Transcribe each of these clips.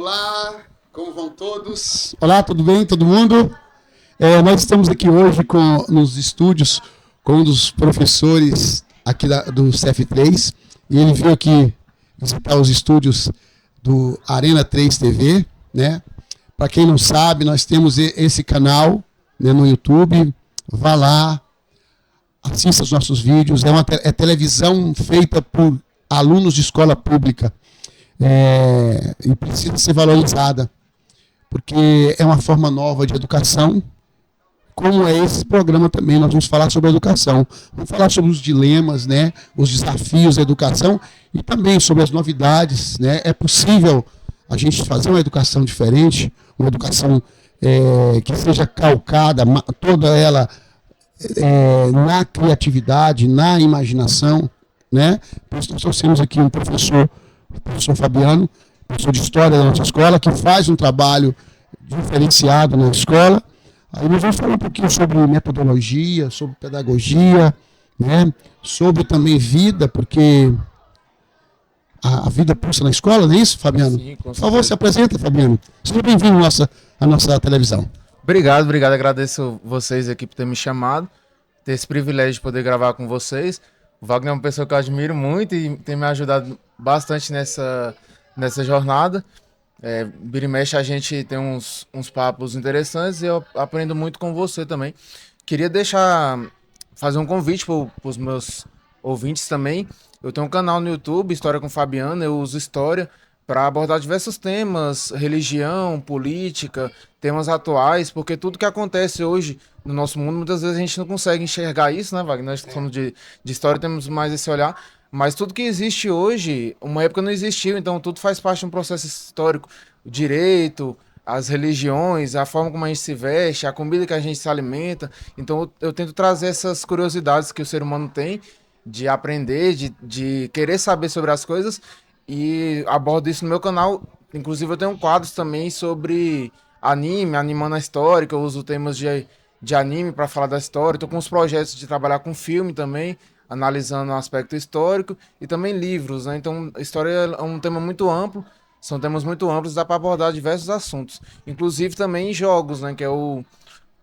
Olá, como vão todos? Olá, tudo bem, todo mundo? Nós estamos aqui hoje nos estúdios com um dos professores aqui do CF3 e ele veio aqui visitar os estúdios do Arena 3 TV, né? Para quem não sabe, nós temos esse canal, né, no YouTube. Vá lá, assista os nossos vídeos. É televisão feita por alunos de escola pública. E precisa ser valorizada, porque é uma forma nova de educação, como é esse programa também. Nós vamos falar sobre a educação, vamos falar sobre os dilemas, né, os desafios da educação e também sobre as novidades, né? É possível a gente fazer uma educação diferente, uma educação que seja calcada, toda ela na criatividade, na imaginação, né? Por isso nós trouxemos aqui um professor, o professor Fabiano, professor de História da nossa escola, que faz um trabalho diferenciado na escola. Aí nós vamos falar um pouquinho sobre metodologia, sobre pedagogia, né? Sobre também vida, porque a vida pulsa na escola, não é isso, Fabiano? Sim, com certeza. Por favor, se apresenta, Fabiano. Seja bem-vindo à nossa televisão. Obrigado. Agradeço vocês aqui por ter me chamado, ter esse privilégio de poder gravar com vocês. O Wagner é uma pessoa que eu admiro muito e tem me ajudado bastante nessa jornada. Vira e mexe, a gente tem uns papos interessantes e eu aprendo muito com você também. Queria fazer um convite para os meus ouvintes também. Eu tenho um canal no YouTube, História com Fabiano. Eu uso história para abordar diversos temas, religião, política, temas atuais, porque tudo que acontece hoje no nosso mundo, muitas vezes a gente não consegue enxergar isso, né, Wagner? Nós somos de história, temos mais esse olhar, mas tudo que existe hoje, uma época não existiu, então tudo faz parte de um processo histórico. O direito, as religiões, a forma como a gente se veste, a comida que a gente se alimenta. Então eu tento trazer essas curiosidades que o ser humano tem, de aprender, de querer saber sobre as coisas, e abordo isso no meu canal. Inclusive eu tenho quadros também sobre animando a história, que eu uso temas de anime para falar da história. Estou com uns projetos de trabalhar com filme também, analisando o aspecto histórico, e também livros, né? Então a história é um tema muito amplo, são temas muito amplos, dá para abordar diversos assuntos, inclusive também jogos, né? Que é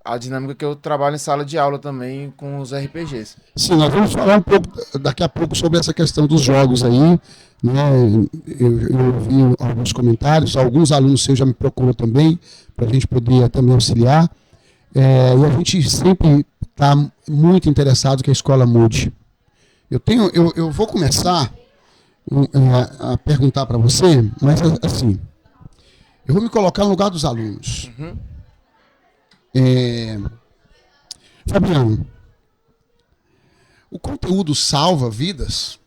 a dinâmica que eu trabalho em sala de aula também com os RPGs. Sim, nós vamos falar um pouco daqui a pouco sobre essa questão dos jogos aí, né? Eu ouvi alguns comentários, alguns alunos seus já me procuram também, para a gente poder também auxiliar. E a gente sempre está muito interessado que a escola mude. Eu vou começar a perguntar para você, mas assim, eu vou me colocar no lugar dos alunos. Uhum. Fabiano, o conteúdo salva vidas?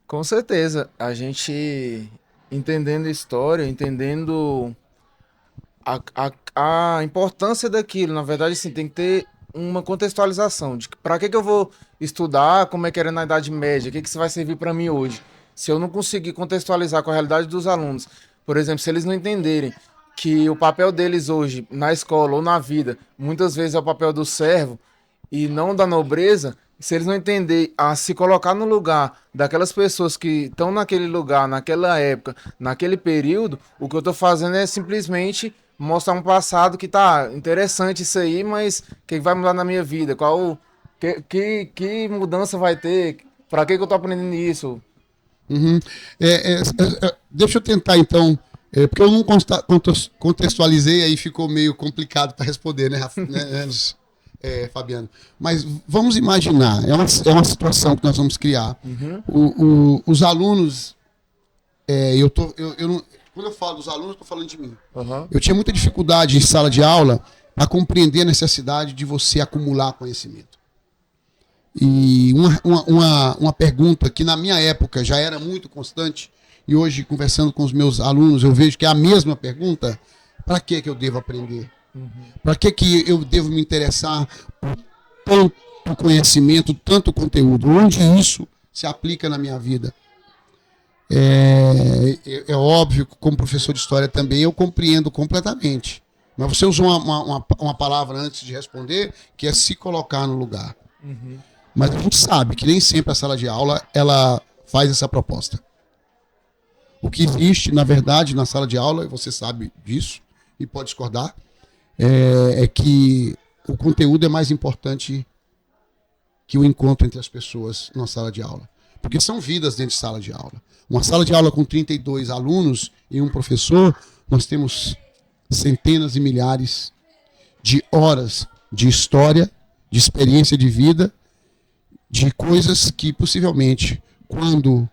Com certeza. A gente entendendo história, entendendo a importância daquilo, na verdade, assim, tem que ter uma contextualização de para que eu vou estudar, como é que era na Idade Média, o que isso vai servir para mim hoje. Se eu não conseguir contextualizar com a realidade dos alunos, por exemplo, se eles não entenderem que o papel deles hoje na escola ou na vida, muitas vezes é o papel do servo e não da nobreza, se eles não entenderem a se colocar no lugar daquelas pessoas que estão naquele lugar, naquela época, naquele período, o que eu estou fazendo é simplesmente mostrar um passado que tá interessante isso aí, mas o que vai mudar na minha vida? Que mudança vai ter? Para que eu estou aprendendo isso? Uhum. Deixa eu tentar então, porque eu não contextualizei, aí ficou meio complicado para responder, né, Fabiano? Mas vamos imaginar, é uma situação que nós vamos criar. Uhum. Os alunos, quando eu falo dos alunos, estou falando de mim. Uhum. Eu tinha muita dificuldade em sala de aula para compreender a necessidade de você acumular conhecimento. E uma pergunta que na minha época já era muito constante, e hoje, conversando com os meus alunos, eu vejo que é a mesma pergunta: para que eu devo aprender? Uhum. Para que eu devo me interessar por tanto conhecimento, tanto conteúdo? Onde isso se aplica na minha vida? É óbvio que, como professor de história também, eu compreendo completamente. Mas você usou uma palavra antes de responder, que é se colocar no lugar. Uhum. Mas a gente sabe que nem sempre a sala de aula ela faz essa proposta. O que existe, na verdade, na sala de aula, e você sabe disso e pode discordar, é que o conteúdo é mais importante que o encontro entre as pessoas na sala de aula. Porque são vidas dentro de sala de aula. Uma sala de aula com 32 alunos e um professor, nós temos centenas e milhares de horas de história, de experiência de vida, de coisas que possivelmente, quando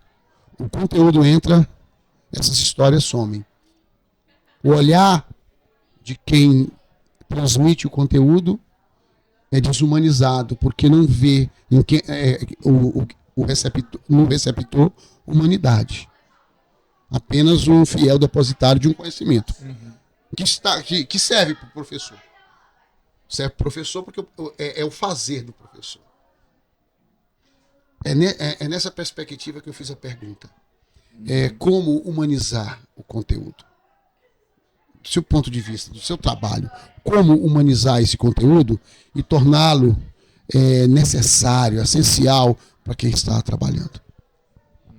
o conteúdo entra, essas histórias somem. O olhar de quem transmite o conteúdo é desumanizado, porque não vê em quem, no receptor humanidade. Apenas um fiel depositário de um conhecimento. Que serve para o professor. Serve para o professor porque é o fazer do professor. É nessa perspectiva que eu fiz a pergunta. Como humanizar o conteúdo? Do seu ponto de vista, do seu trabalho. Como humanizar esse conteúdo e torná-lo necessário, essencial para quem está trabalhando?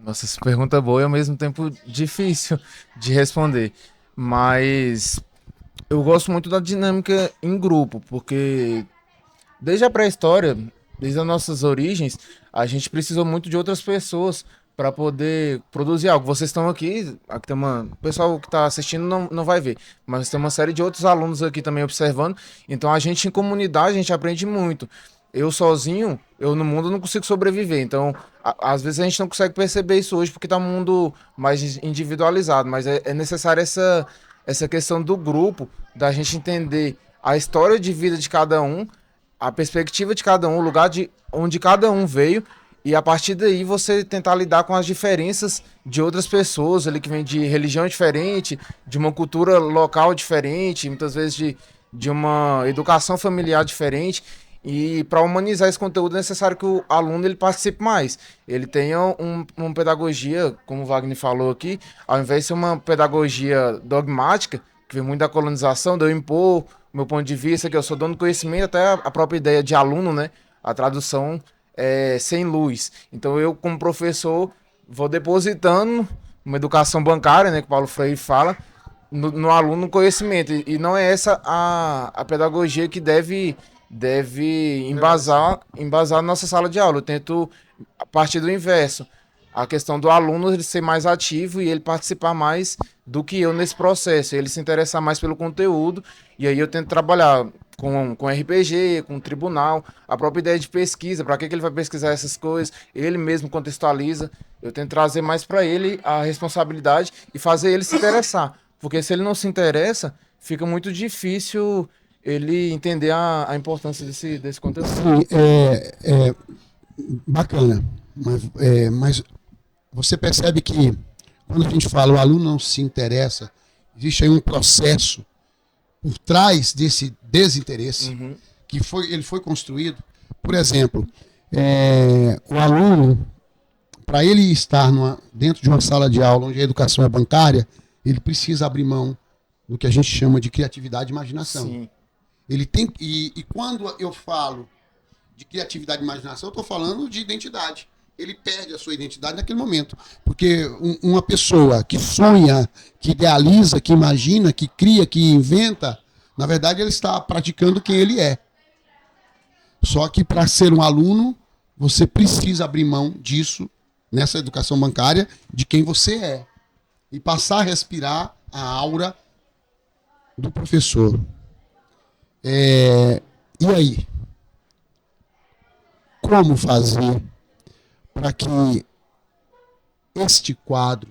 Nossa, essa pergunta é boa e ao mesmo tempo difícil de responder. Mas eu gosto muito da dinâmica em grupo, porque desde a pré-história, desde as nossas origens, a gente precisou muito de outras pessoas para poder produzir algo. Vocês estão aqui tem o pessoal que está assistindo não vai ver, mas tem uma série de outros alunos aqui também observando. Então a gente em comunidade, a gente aprende muito. Eu sozinho, eu no mundo não consigo sobreviver. Então, às vezes a gente não consegue perceber isso hoje porque tá um mundo mais individualizado, mas é necessário essa questão do grupo, da gente entender a história de vida de cada um, a perspectiva de cada um, o lugar de onde cada um veio, e a partir daí você tentar lidar com as diferenças de outras pessoas ali que vêm de religião diferente, de uma cultura local diferente, muitas vezes de uma educação familiar diferente. E para humanizar esse conteúdo é necessário que o aluno ele participe mais. Ele tenha uma pedagogia, como o Wagner falou aqui, ao invés de ser uma pedagogia dogmática, que vem muito da colonização, de eu impor o meu ponto de vista, que eu sou dono do conhecimento, até a própria ideia de aluno, né? A tradução é sem luz. Então eu, como professor, vou depositando uma educação bancária, né? Que o Paulo Freire fala, no aluno conhecimento. E não é essa a pedagogia que deve embasar a nossa sala de aula. Eu tento a partir do inverso. A questão do aluno ele ser mais ativo e ele participar mais do que eu nesse processo. Ele se interessar mais pelo conteúdo. E aí eu tento trabalhar com RPG, com tribunal, a própria ideia de pesquisa, para que ele vai pesquisar essas coisas, ele mesmo contextualiza. Eu tento trazer mais para ele a responsabilidade e fazer ele se interessar. Porque se ele não se interessa, fica muito difícil ele entender a importância desse conteúdo. Sim, bacana. Mas você percebe que quando a gente fala o aluno não se interessa, existe aí um processo por trás desse desinteresse ele foi construído. Por exemplo, o aluno, para ele estar dentro de uma sala de aula onde a educação é bancária, ele precisa abrir mão do que a gente chama de criatividade e imaginação. Sim. Ele tem e quando eu falo de criatividade e imaginação, eu estou falando de identidade. Ele perde a sua identidade naquele momento. Porque uma pessoa que sonha, que idealiza, que imagina, que cria, que inventa, na verdade ele está praticando quem ele é. Só que para ser um aluno, você precisa abrir mão disso, nessa educação bancária, de quem você é. E passar a respirar a aura do professor. E aí? Como fazer para que este quadro,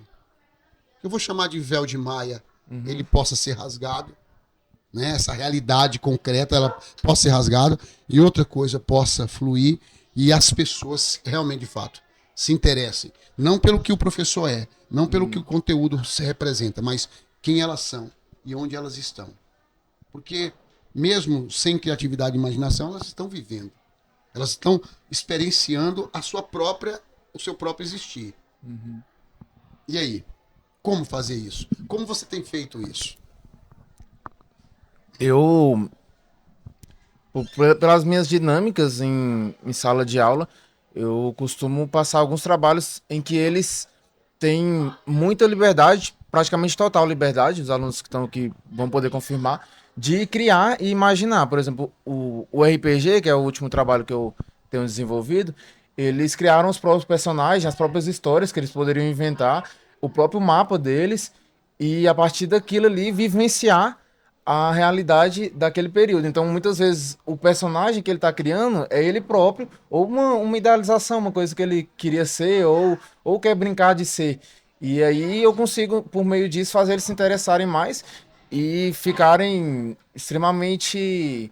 que eu vou chamar de véu de Maia, ele possa ser rasgado, né? Essa realidade concreta ela possa ser rasgada e outra coisa possa fluir e as pessoas realmente, de fato, se interessem. Não pelo que o professor é, não pelo que o conteúdo se representa, mas quem elas são e onde elas estão. Porque mesmo sem criatividade e imaginação, elas estão vivendo. Elas estão experienciando o seu próprio existir. E aí? Como fazer isso? Como você tem feito isso? Eu, pelas minhas dinâmicas em sala de aula, eu costumo passar alguns trabalhos em que eles tem muita liberdade, praticamente total liberdade, os alunos que estão aqui vão poder confirmar, de criar e imaginar. Por exemplo, o RPG, que é o último trabalho que eu tenho desenvolvido, eles criaram os próprios personagens, as próprias histórias que eles poderiam inventar, o próprio mapa deles, e a partir daquilo ali vivenciar a realidade daquele período. Então, muitas vezes, o personagem que ele está criando é ele próprio, ou uma idealização, uma coisa que ele queria ser, ou quer brincar de ser. E aí eu consigo, por meio disso, fazer eles se interessarem mais e ficarem extremamente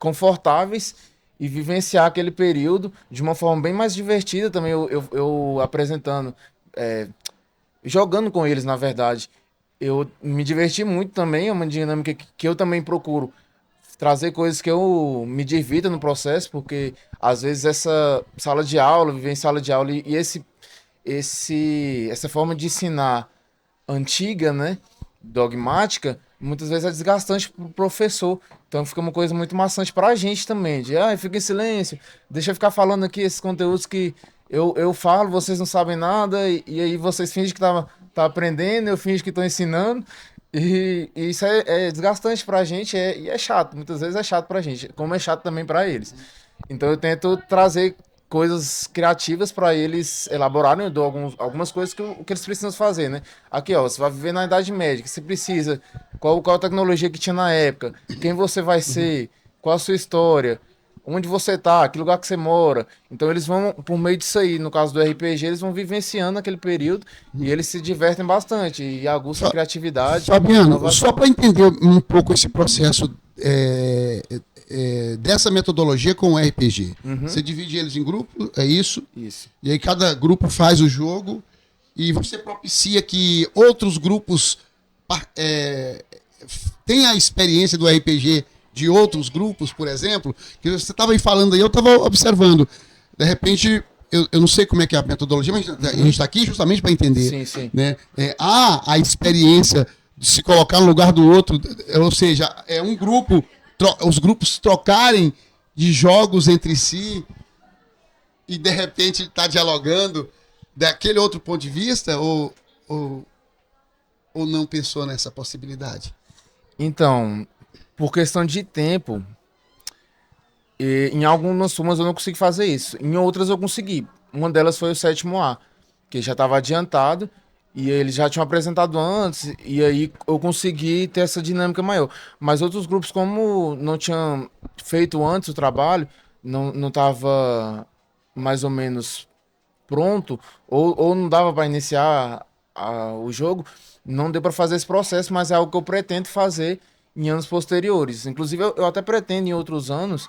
confortáveis e vivenciar aquele período de uma forma bem mais divertida também, eu apresentando, jogando com eles, na verdade. Eu me diverti muito também, é uma dinâmica que eu também procuro trazer coisas que eu me divirta no processo, porque às vezes essa sala de aula, viver em sala de aula e essa forma de ensinar antiga, né, dogmática, muitas vezes é desgastante para o professor. Então fica uma coisa muito maçante para a gente também, de fica em silêncio, deixa eu ficar falando aqui esses conteúdos que eu falo, vocês não sabem nada, e aí vocês fingem que tá aprendendo, eu finjo que estou ensinando, e isso é desgastante para a gente, e é chato, muitas vezes é chato para a gente, como é chato também para eles. Então eu tento trazer coisas criativas para eles elaborarem, eu dou algumas coisas que eles precisam fazer, né? Aqui, ó, você vai viver na Idade Média, que você precisa, qual a tecnologia que tinha na época, quem você vai ser, qual a sua história, onde você tá, que lugar que você mora. Então eles vão, por meio disso aí, no caso do RPG, eles vão vivenciando aquele período e eles se divertem bastante e aguçam a criatividade. Fabiano, só para entender um pouco esse processo dessa metodologia com o RPG. Você divide eles em grupos, é isso? Isso. E aí cada grupo faz o jogo e você propicia que outros grupos tenham a experiência do RPG de outros grupos, por exemplo, que você estava aí falando aí, eu estava observando. De repente, eu não sei como é que é a metodologia, mas a gente está aqui justamente para entender. Sim, sim. Né? Há a experiência de se colocar no lugar do outro, ou seja, é um grupo, os grupos trocarem de jogos entre si e de repente está dialogando daquele outro ponto de vista ou não pensou nessa possibilidade? Então, por questão de tempo, em algumas turmas eu não consegui fazer isso. Em outras eu consegui. Uma delas foi o sétimo A, que já estava adiantado e eles já tinham apresentado antes, e aí eu consegui ter essa dinâmica maior. Mas outros grupos, como não tinham feito antes o trabalho, não estava mais ou menos pronto, ou não dava para iniciar o jogo, não deu para fazer esse processo, mas é algo que eu pretendo fazer em anos posteriores. Inclusive, eu até pretendo em outros anos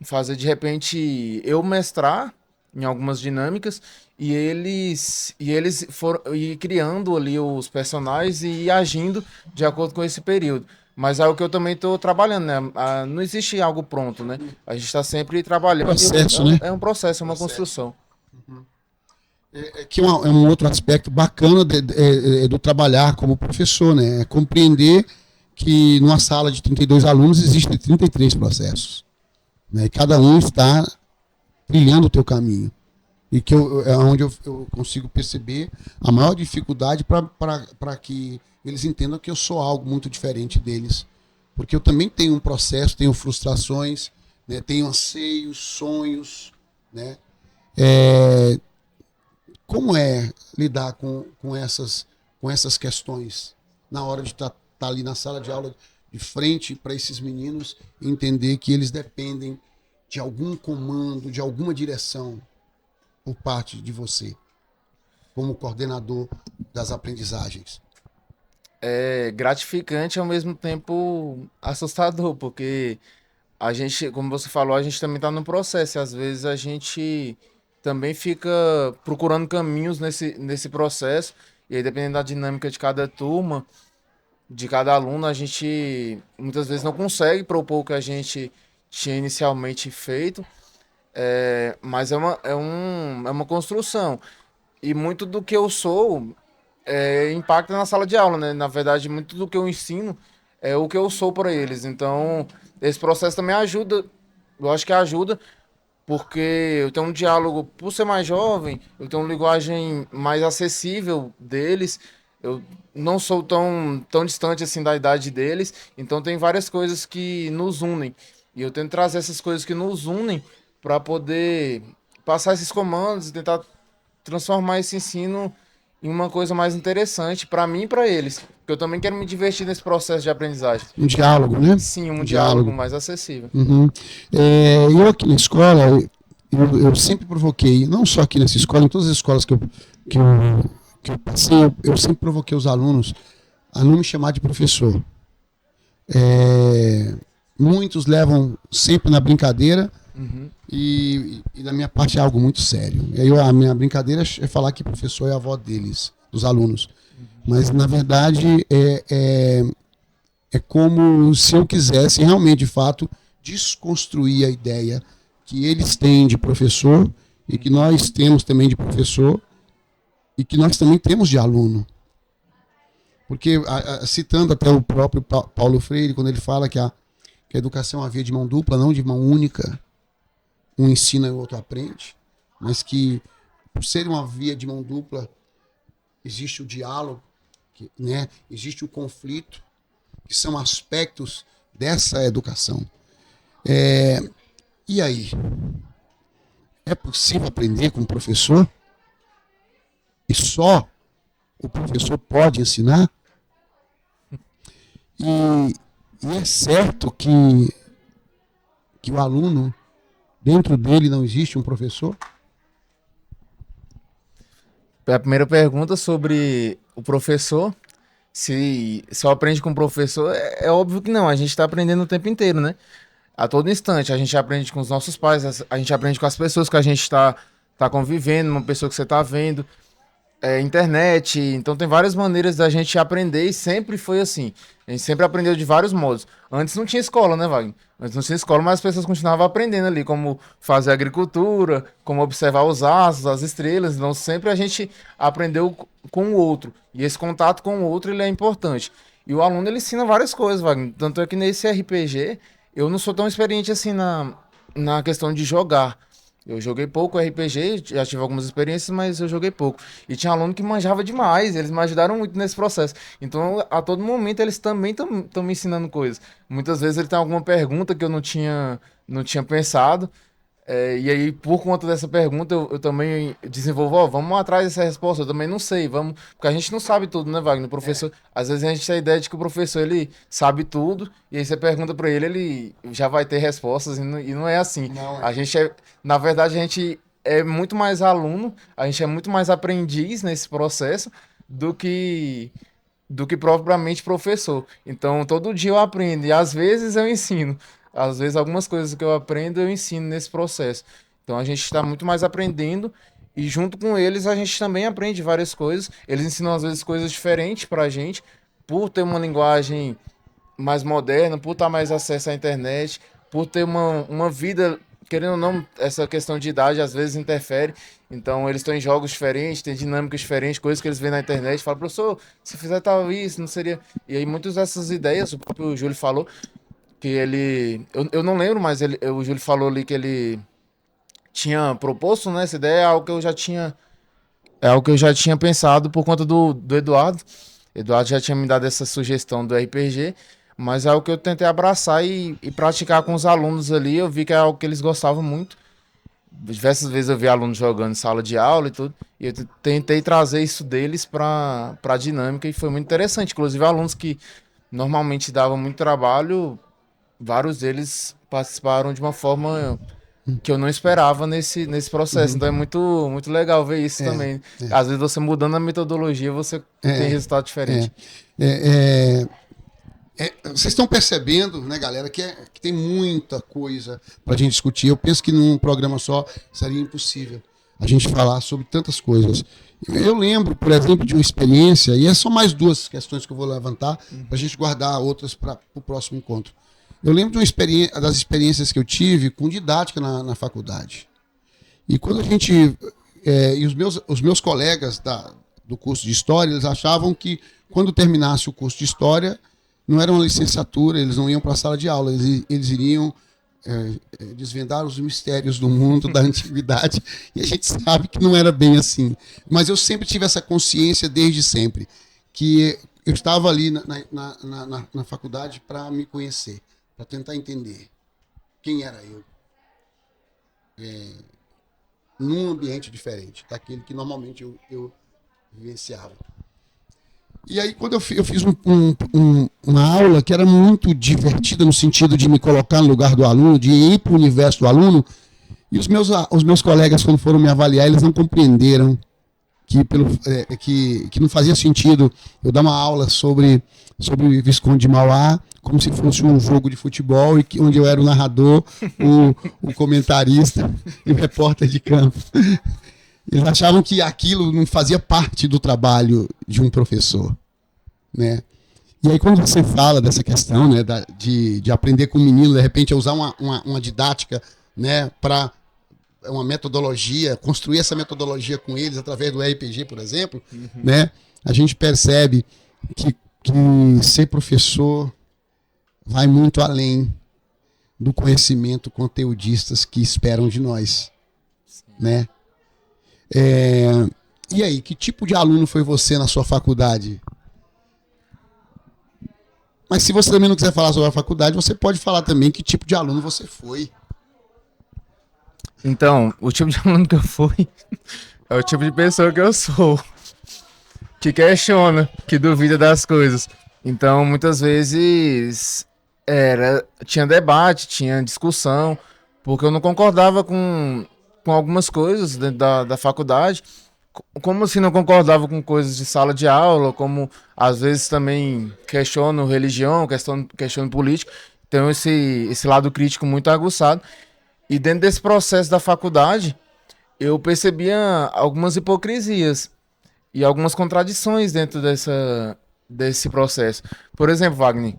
fazer de repente eu mestrar em algumas dinâmicas e eles foram ir criando ali os personagens e ir agindo de acordo com esse período. Mas é o que eu também estou trabalhando, né? Não existe algo pronto, né? A gente está sempre trabalhando. Processo, né? É um processo, é uma construção. Que é um outro aspecto bacana do trabalhar como professor, né? É compreender que numa sala de 32 alunos existem 33 processos. Né? E cada um está trilhando o teu caminho. E que é onde eu consigo perceber a maior dificuldade para que eles entendam que eu sou algo muito diferente deles. Porque eu também tenho um processo, tenho frustrações, né? Tenho anseios, sonhos. Né? Como é lidar com essas questões na hora de estar ali na sala de aula de frente para esses meninos e entender que eles dependem de algum comando, de alguma direção por parte de você, como coordenador das aprendizagens? É gratificante e ao mesmo tempo assustador, porque a gente, como você falou, a gente também está no processo e às vezes a gente também fica procurando caminhos nesse processo, e aí dependendo da dinâmica de cada turma, de cada aluno, a gente muitas vezes não consegue propor o que a gente tinha inicialmente feito, mas é uma construção. E muito do que eu sou impacta na sala de aula, né? Na verdade, muito do que eu ensino é o que eu sou para eles. Então, esse processo também ajuda, eu acho que ajuda porque eu tenho um diálogo, por ser mais jovem, eu tenho uma linguagem mais acessível deles, eu não sou tão distante assim da idade deles, então tem várias coisas que nos unem. E eu tento trazer essas coisas que nos unem para poder passar esses comandos e tentar transformar esse ensino em uma coisa mais interessante para mim e para eles. Porque eu também quero me divertir nesse processo de aprendizagem. Um diálogo, né? Sim, um Um diálogo diálogo. mais acessível. Uhum. Eu aqui na escola, eu sempre provoquei, não só aqui nessa escola, em todas as escolas que eu, que eu passei, eu sempre provoquei os alunos a não me chamar de professor. É, muitos levam sempre na brincadeira Uhum. e da minha parte é algo muito sério. E aí a minha brincadeira é falar que professor é a avó deles, dos alunos. Mas, na verdade, é como se eu quisesse realmente, de fato, desconstruir a ideia que eles têm de professor e que nós temos também de professor e que nós também temos de aluno. Porque, citando até o próprio Paulo Freire, quando ele fala que a educação é uma via de mão dupla, não de mão única, um ensina e o outro aprende, mas que, por ser uma via de mão dupla, existe o diálogo, né? Existe o conflito, que são aspectos dessa educação. E aí? É possível aprender com o professor? E só o professor pode ensinar? E é certo que o aluno, dentro dele não existe um professor? A primeira pergunta sobre o professor. Se eu aprende com o professor, é óbvio que não. A gente está aprendendo o tempo inteiro, né? A todo instante. A gente aprende com os nossos pais, a gente aprende com as pessoas que a gente tá convivendo, uma pessoa que você está vendo. Internet, então tem várias maneiras da gente aprender e sempre foi assim. A gente sempre aprendeu de vários modos. Antes não tinha escola, né, Wagner? Antes não tinha escola, mas as pessoas continuavam aprendendo ali como fazer agricultura, como observar os astros, as estrelas. Então sempre a gente aprendeu com o outro. E esse contato com o outro ele é importante. E o aluno ele ensina várias coisas, Wagner. Tanto é que nesse RPG eu não sou tão experiente assim na questão de jogar. Eu joguei pouco RPG, já tive algumas experiências, mas eu joguei pouco. E tinha aluno que manjava demais, eles me ajudaram muito nesse processo. Então, a todo momento, eles também estão me ensinando coisas. Muitas vezes ele tem alguma pergunta que eu não tinha pensado. E aí, por conta dessa pergunta, eu também desenvolvo, ó, vamos atrás dessa resposta, eu também não sei, vamos, porque a gente não sabe tudo, né, Wagner? O professor, às vezes a gente tem a ideia de que o professor, ele sabe tudo, e aí você pergunta pra ele, ele já vai ter respostas, e não é assim. Não A é. gente na verdade, a gente é muito mais aluno, a gente é muito mais aprendiz nesse processo do que do que propriamente professor. Então, todo dia eu aprendo e às vezes eu ensino. Às vezes, algumas coisas que eu aprendo, eu ensino nesse processo. Então, a gente está muito mais aprendendo e, junto com eles, a gente também aprende várias coisas. Eles ensinam, às vezes, coisas diferentes para a gente, por ter uma linguagem mais moderna, por estar mais acesso à internet, por ter uma vida, querendo ou não, essa questão de idade às vezes interfere. Então, eles estão em jogos diferentes, tem dinâmicas diferentes, coisas que eles veem na internet. Falam, professor, se fizer tal isso, não seria. E aí, muitas dessas ideias, o próprio Júlio falou, que ele. Eu não lembro, mas o Júlio falou ali que ele tinha proposto, né? Essa ideia é algo que eu já tinha. É algo que eu já tinha pensado por conta do Eduardo. Eduardo já tinha me dado essa sugestão do RPG, mas é algo que eu tentei abraçar e praticar com os alunos ali. Eu vi que é algo que eles gostavam muito. Diversas vezes eu vi alunos jogando em sala de aula e tudo, e eu tentei trazer isso deles para a dinâmica e foi muito interessante. Inclusive, alunos que normalmente davam muito trabalho, vários deles participaram de uma forma que eu não esperava nesse processo. Uhum. Então é muito, muito legal ver isso É, também. Às vezes você mudando a metodologia, você tem é, resultado é, diferente. é, vocês estão percebendo, né, galera, que tem muita coisa para a gente discutir. Eu penso que num programa só seria impossível a gente falar sobre tantas coisas. Eu lembro, por exemplo, de uma experiência, e é só mais duas questões que eu vou levantar, para a gente guardar outras para o próximo encontro. Eu lembro de das experiências que eu tive com didática na faculdade. E quando a gente. E os meus colegas do curso de História, eles achavam que quando terminasse o curso de História, não era uma licenciatura, eles não iam para a sala de aula, eles iriam desvendar os mistérios do mundo, da antiguidade, e a gente sabe que não era bem assim. Mas eu sempre tive essa consciência, desde sempre, que eu estava ali na faculdade para me conhecer, para tentar entender quem era eu, num ambiente diferente daquele que normalmente eu vivenciava. E aí, quando eu fiz uma aula que era muito divertida, no sentido de me colocar no lugar do aluno, de ir para o universo do aluno, e os meus colegas, quando foram me avaliar, eles não compreenderam que não fazia sentido eu dar uma aula sobre o Visconde de Mauá, como se fosse um jogo de futebol, onde eu era o narrador, o comentarista e o repórter de campo. Eles achavam que aquilo não fazia parte do trabalho de um professor, né? E aí, quando você fala dessa questão, né, de aprender com o menino, de repente, a usar uma didática, né, para uma metodologia, construir essa metodologia com eles através do RPG, por exemplo, né, a gente percebe que ser professor vai muito além do conhecimento conteudistas que esperam de nós, né? E aí, que tipo de aluno foi você na sua faculdade? Mas se você também não quiser falar sobre a faculdade, você pode falar também que tipo de aluno você foi. Então, o tipo de aluno que eu fui é o tipo de pessoa que eu sou. Que questiona, que duvida das coisas. Então, muitas vezes tinha debate, tinha discussão, porque eu não concordava com algumas coisas dentro da faculdade, como se não concordava com coisas de sala de aula, como às vezes também questiono religião, questiono política, tenho esse lado crítico muito aguçado. E dentro desse processo da faculdade, eu percebia algumas hipocrisias e algumas contradições dentro desse processo. Por exemplo, Wagner,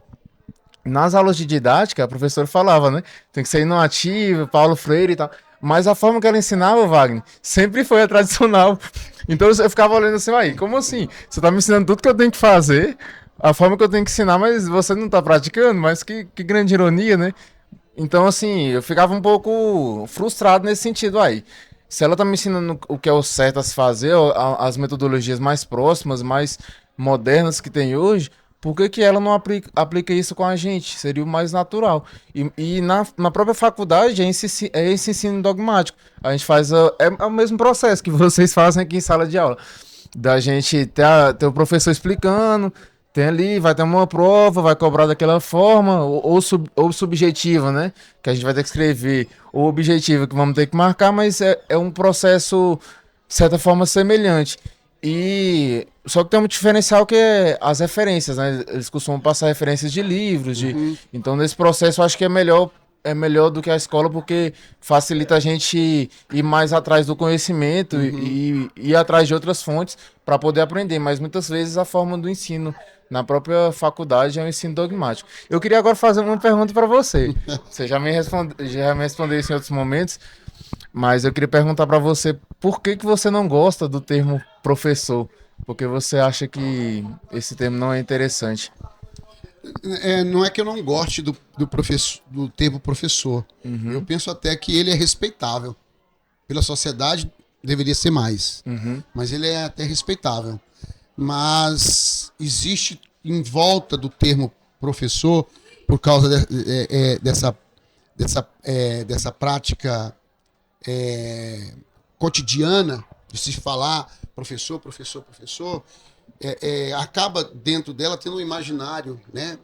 nas aulas de didática, a professora falava, né? Tem que ser inoativo, Paulo Freire e tal. Mas a forma que ela ensinava, Wagner, sempre foi a tradicional. Então eu ficava olhando assim, aí, como assim? Você tá me ensinando tudo que eu tenho que fazer, a forma que eu tenho que ensinar, mas você não tá praticando? Mas que grande ironia, né? Então, assim, eu ficava um pouco frustrado nesse sentido aí. Se ela tá me ensinando o que é o certo a se fazer, as metodologias mais próximas, mais modernas que tem hoje, por que ela não aplica isso com a gente? Seria o mais natural. E na própria faculdade é esse ensino dogmático. A gente faz é o mesmo processo que vocês fazem aqui em sala de aula. Da gente ter o professor explicando, tem ali, vai ter uma prova, vai cobrar daquela forma, ou subjetiva, né? Que a gente vai ter que escrever, ou objetivo que vamos ter que marcar, mas é um processo, de certa forma, semelhante. E só que tem um diferencial que é as referências, né? Eles costumam passar referências de livros, então nesse processo eu acho que é melhor do que a escola, porque facilita a gente ir mais atrás do conhecimento e ir atrás de outras fontes para poder aprender, mas muitas vezes a forma do ensino na própria faculdade é um ensino dogmático. Eu queria agora fazer uma pergunta para você. Você já me respondeu isso em outros momentos, mas eu queria perguntar para você por que você não gosta do termo professor? Porque você acha que esse termo não é interessante? Não é que eu não goste do termo professor. Eu penso até que ele é respeitável. Pela sociedade, deveria ser mais. Mas ele é até respeitável. Mas existe em volta do termo professor, por causa dessa prática cotidiana de se falar professor, acaba dentro dela tendo um imaginário, né?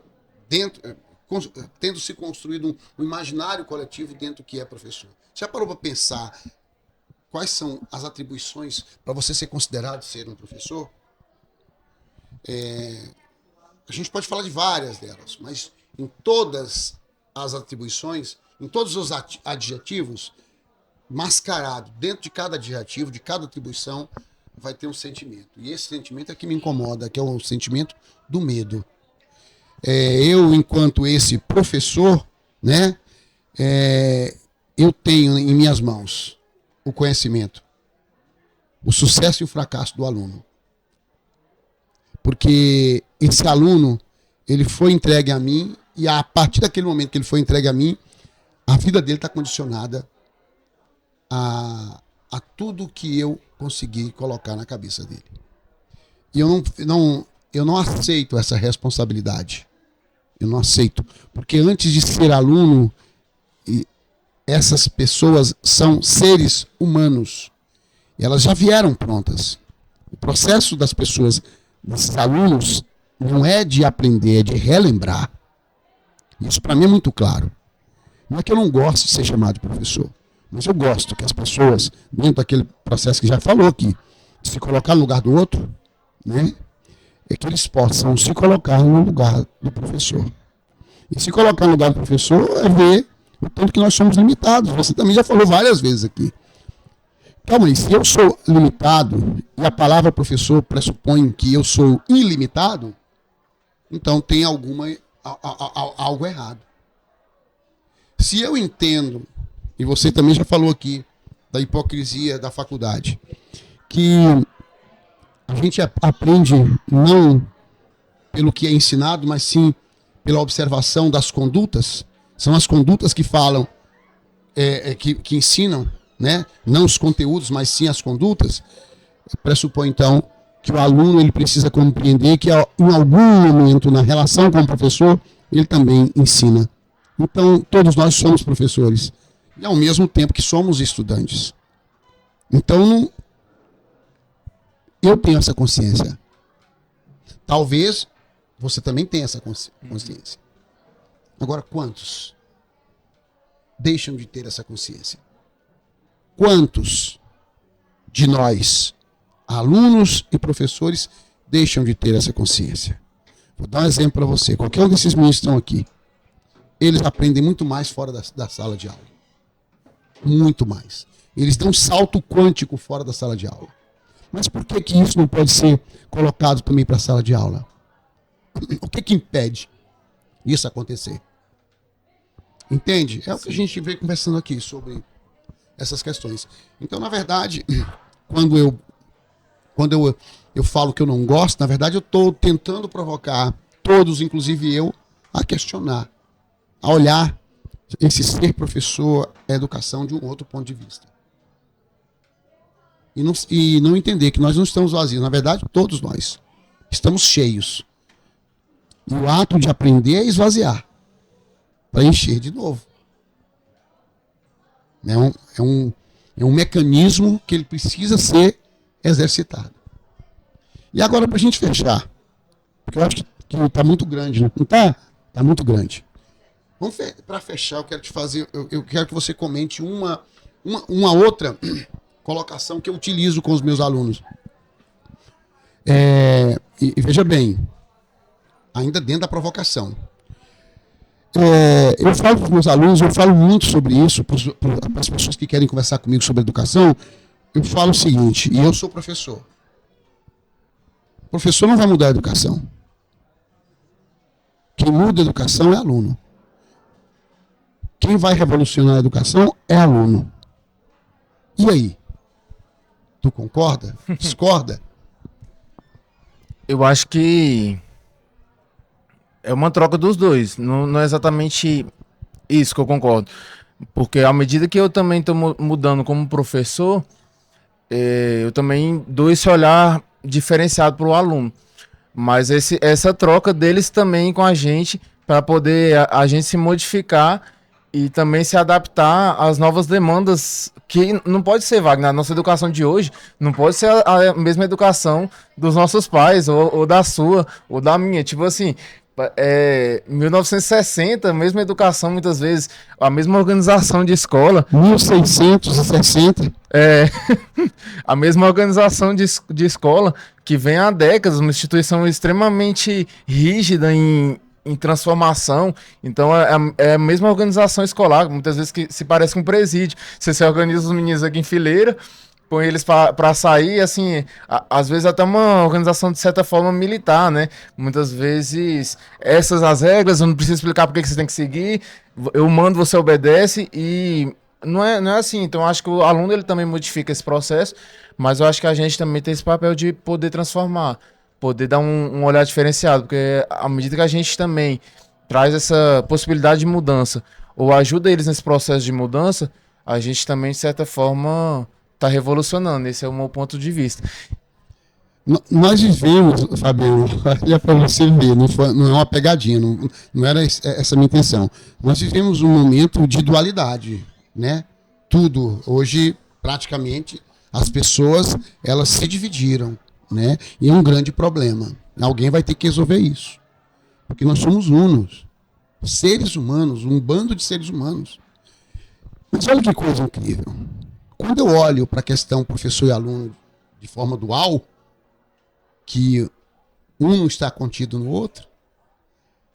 Tendo se construído um imaginário coletivo dentro do que é professor. Já parou para pensar quais são as atribuições para você ser considerado ser um professor? A gente pode falar de várias delas, mas em todas as atribuições, em todos os adjetivos, mascarado dentro de cada adjetivo, de cada atribuição, vai ter um sentimento. E esse sentimento é que me incomoda, que é o sentimento do medo. Eu, enquanto esse professor, né, eu tenho em minhas mãos o conhecimento, o sucesso e o fracasso do aluno. Porque esse aluno, ele foi entregue a mim, e a partir daquele momento que ele foi entregue a mim, a vida dele está condicionada a tudo que eu consegui colocar na cabeça dele. E eu não aceito essa responsabilidade. Eu não aceito. Porque antes de ser aluno, essas pessoas são seres humanos. Elas já vieram prontas. O processo das pessoas, desses alunos, não é de aprender, é de relembrar. Isso para mim é muito claro. Não é que eu não gosto de ser chamado de professor, mas eu gosto que as pessoas, dentro daquele processo que já falou aqui, de se colocar no lugar do outro, né, é que eles possam se colocar no lugar do professor. E se colocar no lugar do professor é ver o tanto que nós somos limitados. Você também já falou várias vezes aqui. Calma aí, se eu sou limitado e a palavra professor pressupõe que eu sou ilimitado, então tem algo errado. Se eu entendo, e você também já falou aqui da hipocrisia da faculdade, que a gente aprende não pelo que é ensinado, mas sim pela observação das condutas. São as condutas que falam, que ensinam, né? Não os conteúdos, mas sim as condutas. Pressupõe, então, que o aluno ele precisa compreender que em algum momento na relação com o professor, ele também ensina. Então, todos nós somos professores. E ao mesmo tempo que somos estudantes. Então, eu tenho essa consciência. Talvez você também tenha essa consciência. Agora, quantos deixam de ter essa consciência? Quantos de nós, alunos e professores, deixam de ter essa consciência? Vou dar um exemplo para você. Qualquer um desses meninos que estão aqui, eles aprendem muito mais fora da sala de aula. Muito mais. Eles dão um salto quântico fora da sala de aula. Mas por que isso não pode ser colocado também para a sala de aula? O que impede isso acontecer? Entende? É o que a gente vem conversando aqui sobre essas questões. Então, na verdade, quando eu falo que eu não gosto, na verdade eu estou tentando provocar todos, inclusive eu, a questionar, a olhar esse ser professor, a educação de um outro ponto de vista. E não entender que nós não estamos vazios. Na verdade, todos nós estamos cheios. E o ato de aprender é esvaziar, para encher de novo. É um mecanismo que ele precisa ser exercitado. E agora, para a gente fechar, porque eu acho que está muito grande, não está? Está muito grande. Para fechar, eu quero te fazer, eu quero que você comente uma outra colocação que eu utilizo com os meus alunos. E veja bem, ainda dentro da provocação. Eu falo para os meus alunos, eu falo muito sobre isso, para as pessoas que querem conversar comigo sobre educação, eu falo o seguinte, e eu sou professor. O professor não vai mudar a educação. Quem muda a educação é aluno. Quem vai revolucionar a educação é aluno. E aí? Tu concorda? Discorda? Eu acho que é uma troca dos dois. Não é exatamente isso que eu concordo. Porque à medida que eu também estou mudando como professor, eu também dou esse olhar diferenciado para o aluno. Mas essa troca deles também com a gente, para poder a gente se modificar e também se adaptar às novas demandas, que não pode ser, Wagner, a nossa educação de hoje não pode ser a mesma educação dos nossos pais, ou da sua, ou da minha. Tipo assim, 1960, a mesma educação muitas vezes, a mesma organização de escola. 1660. A mesma organização de escola que vem há décadas, uma instituição extremamente rígida em transformação. Então é a mesma organização escolar, muitas vezes que se parece com um presídio. Você se organiza os meninos aqui em fileira, põe eles para sair, assim, às vezes até uma organização de certa forma militar, né? Muitas vezes as regras, eu não preciso explicar por que você tem que seguir, eu mando, você obedece, e não é assim. Então eu acho que o aluno ele também modifica esse processo, mas eu acho que a gente também tem esse papel de poder transformar, poder dar um olhar diferenciado, porque à medida que a gente também traz essa possibilidade de mudança, ou ajuda eles nesse processo de mudança, a gente também, de certa forma, está revolucionando. Esse é o meu ponto de vista. Nós vivemos, Fabiano, olha para você ver, não é uma pegadinha, não era essa a minha intenção. Nós vivemos um momento de dualidade, né? Tudo, hoje, praticamente, as pessoas, elas se dividiram, né? E é um grande problema. Alguém vai ter que resolver isso. Porque nós somos unos, seres humanos, um bando de seres humanos. Mas olha que coisa incrível. Quando eu olho para a questão professor e aluno de forma dual, que um não está contido no outro,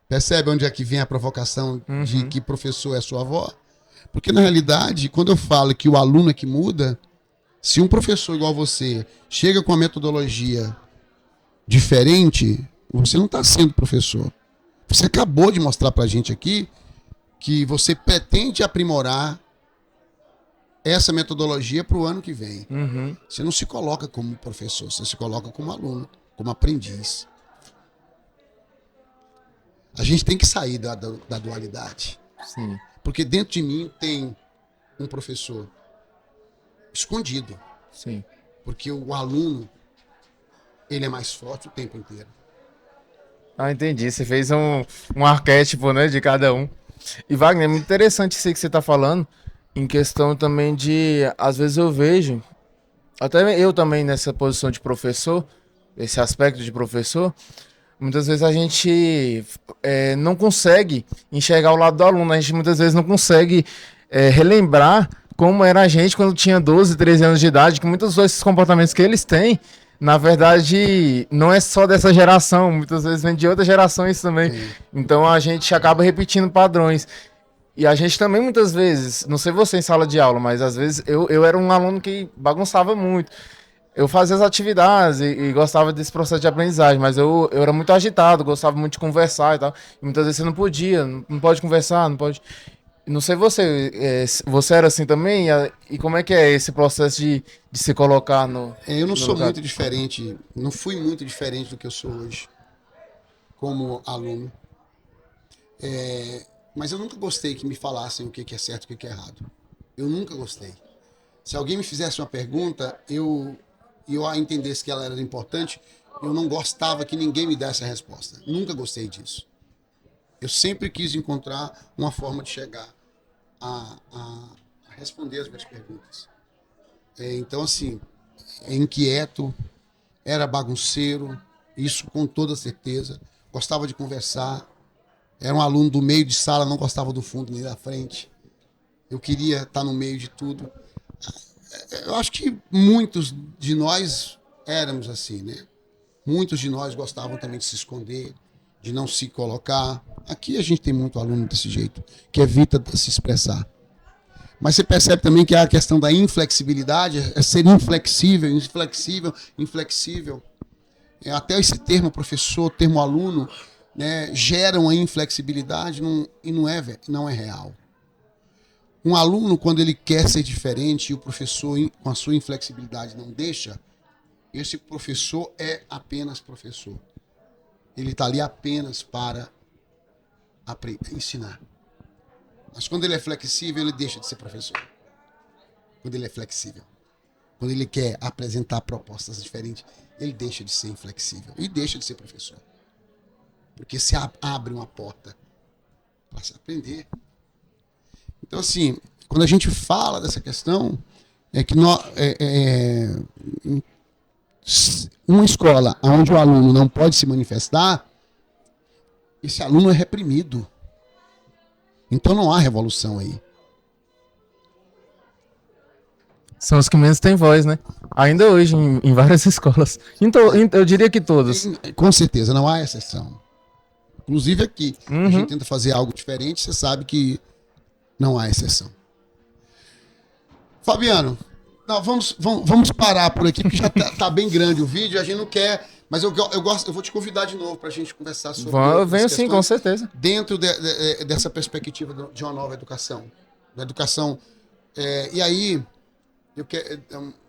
percebe onde é que vem a provocação de que professor é sua avó? Porque, na realidade, quando eu falo que o aluno é que muda, se um professor igual você chega com uma metodologia diferente, você não está sendo professor. Você acabou de mostrar para a gente aqui que você pretende aprimorar essa metodologia para o ano que vem. Você não se coloca como professor, você se coloca como aluno, como aprendiz. A gente tem que sair da dualidade. Sim. Porque dentro de mim tem um professor escondido. Sim. Porque o aluno, ele é mais forte o tempo inteiro. Ah, entendi. Você fez um arquétipo, né, de cada um. E, Wagner, é muito interessante isso aí que você está falando, em questão também de, às vezes eu vejo, até eu também nessa posição de professor, esse aspecto de professor, muitas vezes a gente não consegue enxergar o lado do aluno, a gente muitas vezes não consegue relembrar como era a gente quando tinha 12, 13 anos de idade, que muitos desses comportamentos que eles têm, na verdade, não é só dessa geração, muitas vezes vem de outras gerações também. Sim. Então a gente acaba repetindo padrões. E a gente também muitas vezes, não sei você em sala de aula, mas às vezes eu era um aluno que bagunçava muito. Eu fazia as atividades e gostava desse processo de aprendizagem, mas eu era muito agitado, gostava muito de conversar e tal. E muitas vezes você não podia, não pode conversar, não pode. Não sei você, você era assim também? E como é que é esse processo de se colocar no. Eu não no sou lugar? muito diferente, não fui muito diferente do que eu sou hoje, como aluno. Mas eu nunca gostei que me falassem o que é certo e o que é errado. Eu nunca gostei. Se alguém me fizesse uma pergunta, e eu entendesse que ela era importante, eu não gostava que ninguém me desse a resposta. Nunca gostei disso. Eu sempre quis encontrar uma forma de chegar a responder as minhas perguntas. Então, assim, inquieto, era bagunceiro, isso com toda certeza. Gostava de conversar. Era um aluno do meio de sala, não gostava do fundo nem da frente. Eu queria estar no meio de tudo. Eu acho que muitos de nós éramos assim, né? Muitos de nós gostavam também de se esconder, de não se colocar. Aqui a gente tem muito aluno desse jeito, que evita se expressar. Mas você percebe também que a questão da inflexibilidade é ser inflexível, inflexível. Até esse termo professor, termo aluno, né, geram a inflexibilidade e não é real. Um aluno, quando ele quer ser diferente e o professor, com a sua inflexibilidade, não deixa, esse professor é apenas professor. Ele está ali apenas para ensinar. Mas quando ele é flexível, ele deixa de ser professor. Quando ele é flexível. Quando ele quer apresentar propostas diferentes, ele deixa de ser inflexível e deixa de ser professor. Porque se abre uma porta para se aprender. Então, assim, quando a gente fala dessa questão, é que uma escola onde o aluno não pode se manifestar, esse aluno é reprimido. Então não há revolução aí. São os que menos têm voz, né? Ainda hoje, em várias escolas. Eu diria que todos. Com certeza, não há exceção. Inclusive aqui, a gente tenta fazer algo diferente, você sabe que não há exceção. Fabiano, não, vamos parar por aqui, porque já tá bem grande o vídeo, a gente não quer... Mas eu vou te convidar de novo para a gente conversar sobre Eu venho sim, com certeza. Dentro dessa perspectiva de uma nova educação. Da educação. E aí,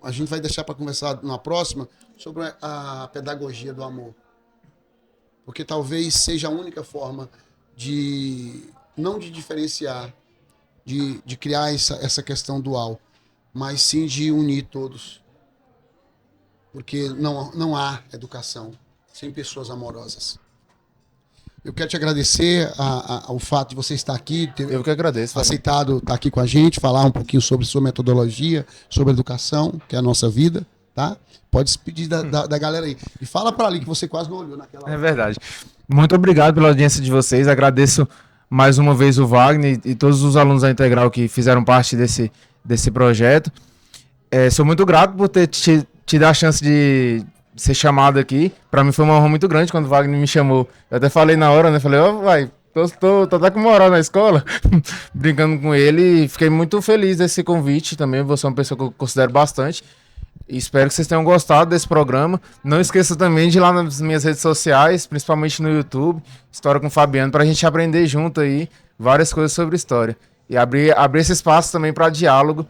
a gente vai deixar para conversar na próxima sobre a pedagogia do amor. Porque talvez seja a única forma não de diferenciar, de criar essa questão dual, mas sim de unir todos. Porque não há educação sem pessoas amorosas. Eu quero te agradecer ao fato de você estar aqui, Eu que agradeço. aceitado estar aqui com a gente, falar um pouquinho sobre sua metodologia, sobre a educação, que é a nossa vida, tá? Pode se pedir da galera aí. E fala para ali que você quase não olhou naquela hora. É verdade. Muito obrigado pela audiência de vocês. Agradeço mais uma vez o Wagner e todos os alunos da Integral que fizeram parte desse projeto. Sou muito grato por ter te dar a chance de ser chamado aqui. Para mim foi uma honra muito grande quando o Wagner me chamou. Eu até falei na hora, né? Falei, vai, tô até com moral na escola, brincando com ele. E fiquei muito feliz desse convite também. Você é uma pessoa que eu considero bastante. E espero que vocês tenham gostado desse programa. Não esqueça também de ir lá nas minhas redes sociais, principalmente no YouTube, História com o Fabiano, para a gente aprender junto aí várias coisas sobre história. E abrir esse espaço também para diálogo.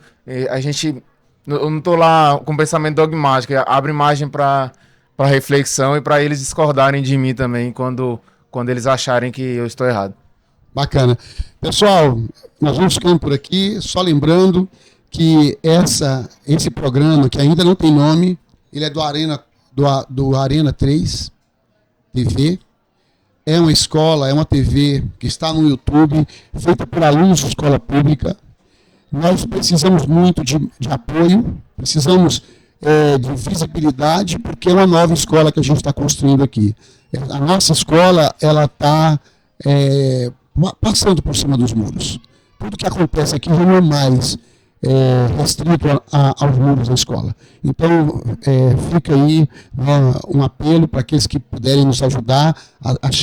Eu não tô lá com pensamento dogmático, abre margem para reflexão e para eles discordarem de mim também quando eles acharem que eu estou errado. Bacana. Pessoal, nós vamos ficando por aqui, só lembrando que esse programa, que ainda não tem nome, ele é do Arena 3 TV, é uma escola, é uma TV que está no YouTube, feita por alunos de escola pública. Nós precisamos muito de apoio, precisamos de visibilidade, porque é uma nova escola que a gente está construindo aqui. A nossa escola, ela está passando por cima dos muros. Tudo que acontece aqui não é mais restrito aos muros da escola. Então, fica aí um apelo para aqueles que puderem nos ajudar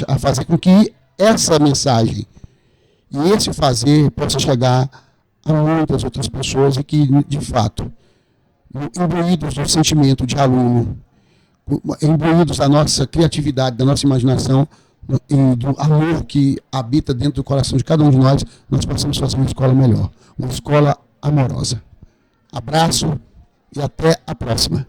a fazer com que essa mensagem e esse fazer possa chegar a muitas outras pessoas e que, de fato, imbuídos do sentimento de aluno, imbuídos da nossa criatividade, da nossa imaginação e do amor que habita dentro do coração de cada um de nós possamos fazer uma escola melhor, uma escola amorosa. Abraço e até a próxima.